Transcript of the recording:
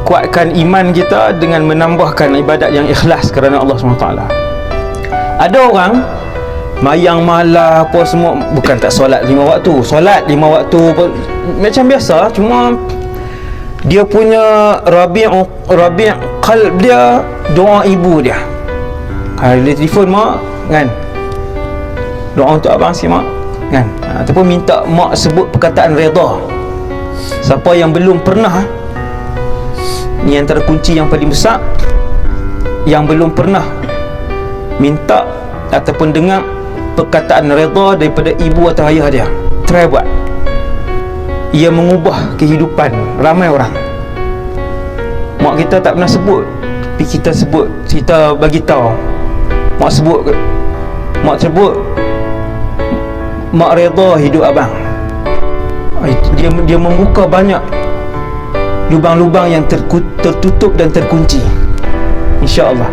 kuatkan iman kita dengan menambahkan ibadat yang ikhlas kerana Allah SWT. Ada orang mayang malah apa semua, bukan tak solat 5 waktu, solat 5 waktu macam biasa, cuma dia punya rabi' qalb dia doa ibu dia. Dia telefon mak kan, doa untuk abang si mak kan, ataupun minta mak sebut perkataan redha. Siapa yang belum pernah, ni antara kunci yang paling besar, yang belum pernah minta ataupun dengar perkataan redha daripada ibu atau ayah dia, try buat. Ia mengubah kehidupan ramai orang. Mak kita tak pernah sebut, tapi kita sebut, kita bagi tahu. Mak sebut, mak redha hidup abang. Dia membuka banyak lubang-lubang yang tertutup dan terkunci, insya-Allah.